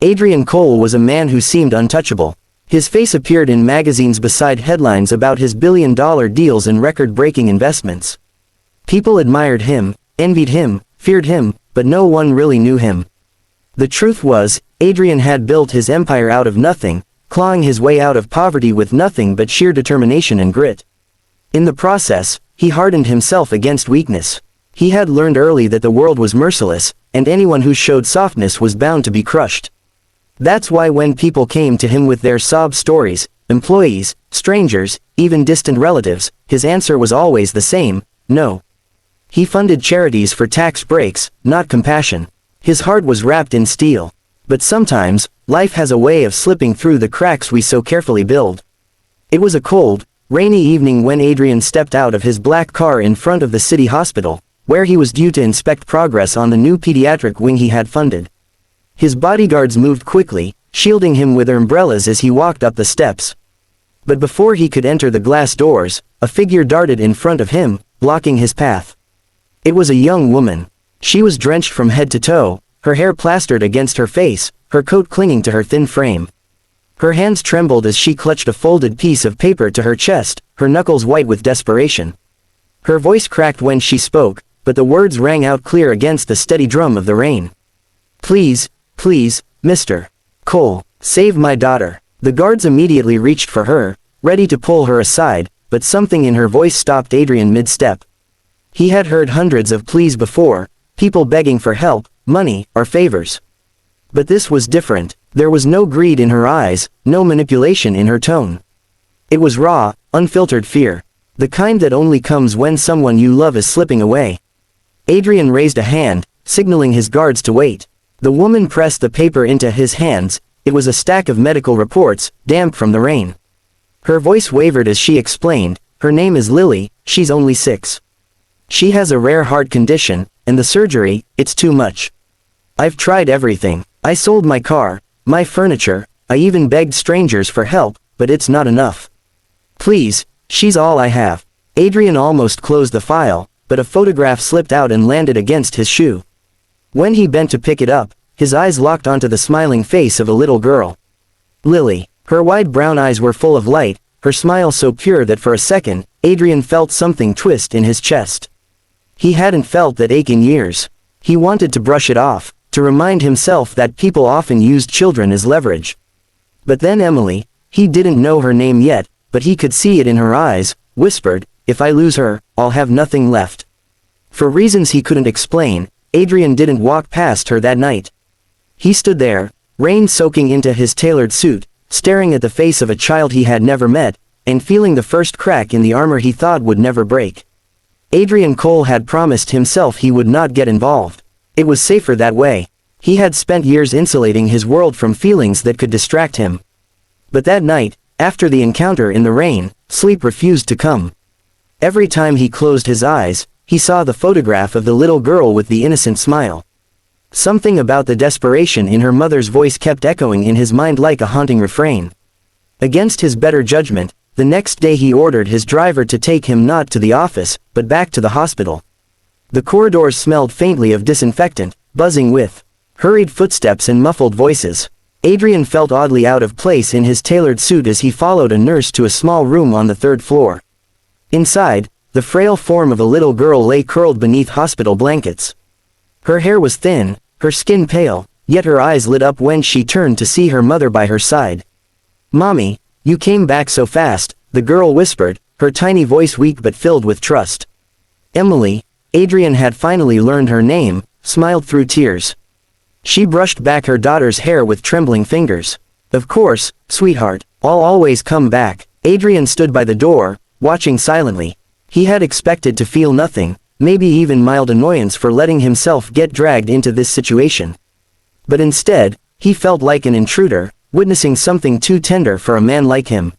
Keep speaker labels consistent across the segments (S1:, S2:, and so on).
S1: Adrian Cole was a man who seemed untouchable. His face appeared in magazines beside headlines about his billion-dollar deals and record-breaking investments. People admired him, envied him, feared him, but no one really knew him. The truth was, Adrian had built his empire out of nothing, clawing his way out of poverty with nothing but sheer determination and grit. In the process, he hardened himself against weakness. He had learned early that the world was merciless, and anyone who showed softness was bound to be crushed. That's why when people came to him with their sob stories, employees, strangers, even distant relatives, his answer was always the same: no. He funded charities for tax breaks, not compassion. His heart was wrapped in steel. But sometimes, life has a way of slipping through the cracks we so carefully build. It was a cold, rainy evening when Adrian stepped out of his black car in front of the city hospital, where he was due to inspect progress on the new pediatric wing he had funded. His bodyguards moved quickly, shielding him with umbrellas as he walked up the steps. But before he could enter the glass doors, a figure darted in front of him, blocking his path. It was a young woman. She was drenched from head to toe, her hair plastered against her face, her coat clinging to her thin frame. Her hands trembled as she clutched a folded piece of paper to her chest, her knuckles white with desperation. Her voice cracked when she spoke, but the words rang out clear against the steady drum of the rain. "Please, please, Mr. Cole, save my daughter." The guards immediately reached for her, ready to pull her aside, but something in her voice stopped Adrian mid-step. He had heard hundreds of pleas before, people begging for help, money, or favors. But this was different. There was no greed in her eyes, no manipulation in her tone. It was raw, unfiltered fear. The kind that only comes when someone you love is slipping away. Adrian raised a hand, signaling his guards to wait. The woman pressed the paper into his hands. It was a stack of medical reports, damp from the rain. Her voice wavered as she explained, "Her name is Lily, she's only 6. She has a rare heart condition, and the surgery, it's too much. I've tried everything. I sold my car, my furniture, I even begged strangers for help, but it's not enough. Please, she's all I have." Adrian almost closed the file, but a photograph slipped out and landed against his shoe. When he bent to pick it up, his eyes locked onto the smiling face of a little girl. Lily. Her wide brown eyes were full of light, her smile so pure that for a second, Adrian felt something twist in his chest. He hadn't felt that ache in years. He wanted to brush it off, to remind himself that people often used children as leverage. But then Emily, he didn't know her name yet, but he could see it in her eyes, whispered, "If I lose her, I'll have nothing left." For reasons he couldn't explain, Adrian didn't walk past her that night. He stood there, rain soaking into his tailored suit, staring at the face of a child he had never met, and feeling the first crack in the armor he thought would never break. Adrian Cole had promised himself he would not get involved. It was safer that way. He had spent years insulating his world from feelings that could distract him. But that night, after the encounter in the rain, sleep refused to come. Every time he closed his eyes, he saw the photograph of the little girl with the innocent smile. Something about the desperation in her mother's voice kept echoing in his mind like a haunting refrain. Against his better judgment, the next day he ordered his driver to take him not to the office, but back to the hospital. The corridors smelled faintly of disinfectant, buzzing with hurried footsteps and muffled voices. Adrian felt oddly out of place in his tailored suit as he followed a nurse to a small room on the 3rd floor. Inside, the frail form of a little girl lay curled beneath hospital blankets. Her hair was thin, her skin pale, yet her eyes lit up when she turned to see her mother by her side. "Mommy, you came back so fast," the girl whispered, her tiny voice weak but filled with trust. Emily, Adrian had finally learned her name, smiled through tears. She brushed back her daughter's hair with trembling fingers. "Of course, sweetheart, I'll always come back." Adrian stood by the door, watching silently. He had expected to feel nothing, maybe even mild annoyance for letting himself get dragged into this situation. But instead, he felt like an intruder, witnessing something too tender for a man like him.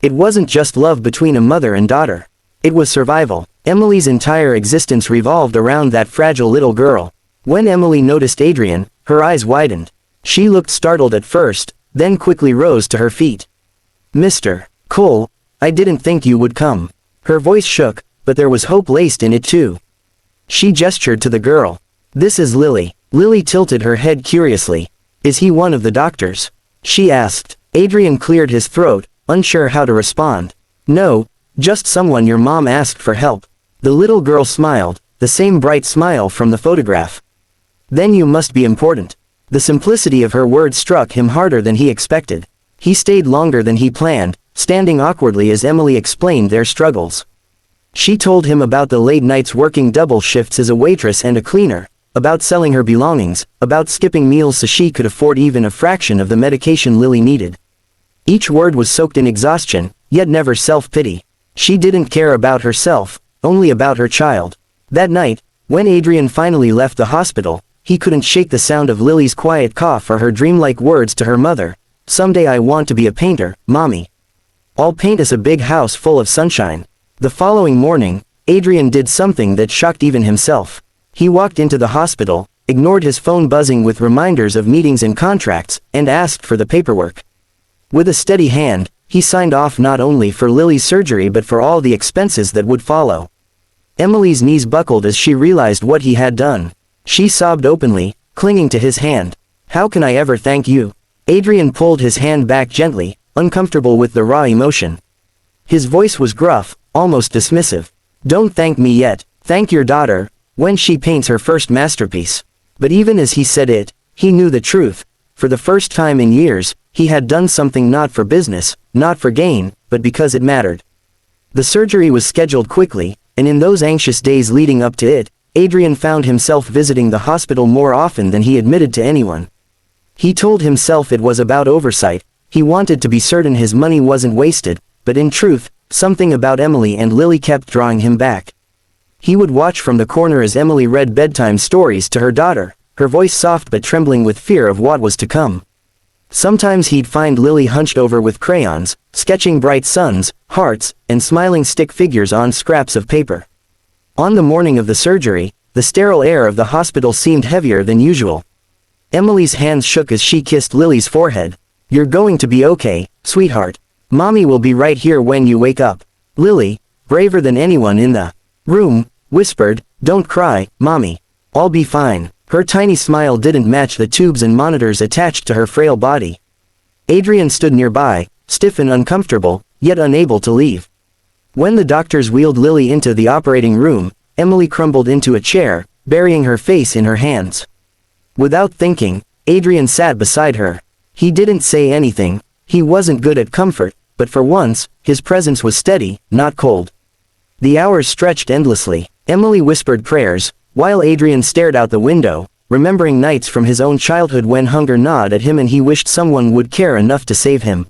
S1: It wasn't just love between a mother and daughter. It was survival. Emily's entire existence revolved around that fragile little girl. When Emily noticed Adrian, her eyes widened. She looked startled at first, then quickly rose to her feet. "Mr. Cole, I didn't think you would come." Her voice shook, but there was hope laced in it too. She gestured to the girl. "This is Lily." Lily tilted her head curiously. Is he one of the doctors? She asked. Adrian cleared his throat, unsure how to respond. No, just someone your mom asked for help. The little girl smiled, the same bright smile from the photograph. Then you must be important. The simplicity of her words struck him harder than he expected. He stayed longer than he planned, standing awkwardly as Emily explained their struggles. She told him about the late nights working double shifts as a waitress and a cleaner, about selling her belongings, about skipping meals so she could afford even a fraction of the medication Lily needed. Each word was soaked in exhaustion, yet never self-pity. She didn't care about herself, only about her child. That night, when Adrian finally left the hospital, he couldn't shake the sound of Lily's quiet cough or her dreamlike words to her mother. Someday I want to be a painter, Mommy. I'll paint us a big house full of sunshine. The following morning, Adrian did something that shocked even himself. He walked into the hospital, ignored his phone buzzing with reminders of meetings and contracts, and asked for the paperwork. With a steady hand, he signed off not only for Lily's surgery but for all the expenses that would follow. Emily's knees buckled as she realized what he had done. She sobbed openly, clinging to his hand. How can I ever thank you? Adrian pulled his hand back gently, uncomfortable with the raw emotion. His voice was gruff, almost dismissive. Don't thank me yet, thank your daughter, when she paints her first masterpiece. But even as he said it, he knew the truth. For the first time in years, he had done something not for business, not for gain, but because it mattered. The surgery was scheduled quickly, and in those anxious days leading up to it, Adrian found himself visiting the hospital more often than he admitted to anyone. He told himself it was about oversight. He wanted to be certain his money wasn't wasted, but in truth, something about Emily and Lily kept drawing him back. He would watch from the corner as Emily read bedtime stories to her daughter, her voice soft but trembling with fear of what was to come. Sometimes he'd find Lily hunched over with crayons, sketching bright suns, hearts, and smiling stick figures on scraps of paper. On the morning of the surgery, the sterile air of the hospital seemed heavier than usual. Emily's hands shook as she kissed Lily's forehead. You're going to be okay, sweetheart. Mommy will be right here when you wake up. Lily, braver than anyone in the room, whispered, Don't cry, Mommy. I'll be fine. Her tiny smile didn't match the tubes and monitors attached to her frail body. Adrian stood nearby, stiff and uncomfortable, yet unable to leave. When the doctors wheeled Lily into the operating room, Emily crumbled into a chair, burying her face in her hands. Without thinking, Adrian sat beside her. He didn't say anything. He wasn't good at comfort, but for once, his presence was steady, not cold. The hours stretched endlessly. Emily whispered prayers, while Adrian stared out the window, remembering nights from his own childhood when hunger gnawed at him and he wished someone would care enough to save him.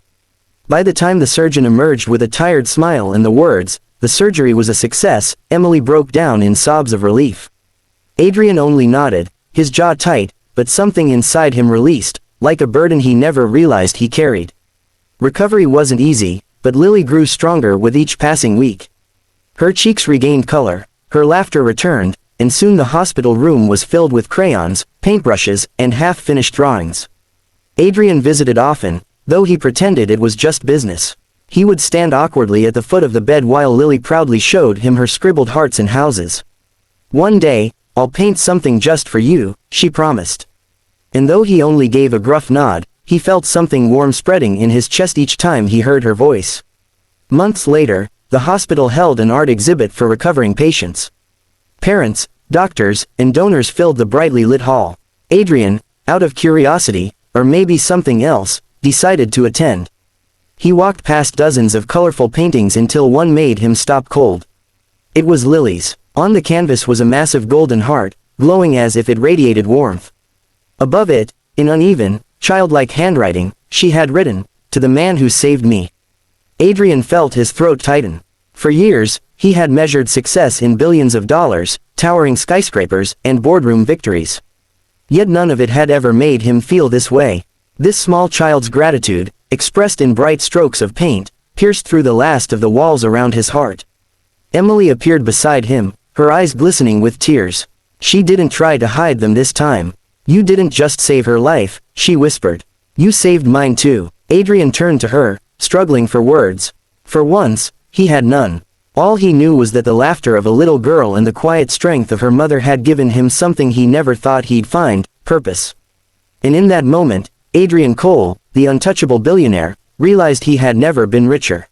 S1: By the time the surgeon emerged with a tired smile and the words, "The surgery was a success," Emily broke down in sobs of relief. Adrian only nodded, his jaw tight, but something inside him released, like a burden he never realized he carried. Recovery wasn't easy, but Lily grew stronger with each passing week. Her cheeks regained color, her laughter returned, and soon the hospital room was filled with crayons, paintbrushes, and half-finished drawings. Adrian visited often, though he pretended it was just business. He would stand awkwardly at the foot of the bed while Lily proudly showed him her scribbled hearts and houses. One day, I'll paint something just for you, she promised. And though he only gave a gruff nod, he felt something warm spreading in his chest each time he heard her voice. Months later, the hospital held an art exhibit for recovering patients. Parents, doctors, and donors filled the brightly lit hall. Adrian, out of curiosity, or maybe something else, decided to attend. He walked past dozens of colorful paintings until one made him stop cold. It was Lily's. On the canvas was a massive golden heart, glowing as if it radiated warmth. Above it, in uneven, childlike handwriting, she had written, "To the man who saved me." Adrian felt his throat tighten. For years, he had measured success in billions of dollars, towering skyscrapers, and boardroom victories. Yet none of it had ever made him feel this way. This small child's gratitude, expressed in bright strokes of paint, pierced through the last of the walls around his heart. Emily appeared beside him, her eyes glistening with tears. She didn't try to hide them this time. "You didn't just save her life," she whispered. "You saved mine too." Adrian turned to her, struggling for words. For once, he had none. All he knew was that the laughter of a little girl and the quiet strength of her mother had given him something he never thought he'd find: purpose. And in that moment, Adrian Cole, the untouchable billionaire, realized he had never been richer.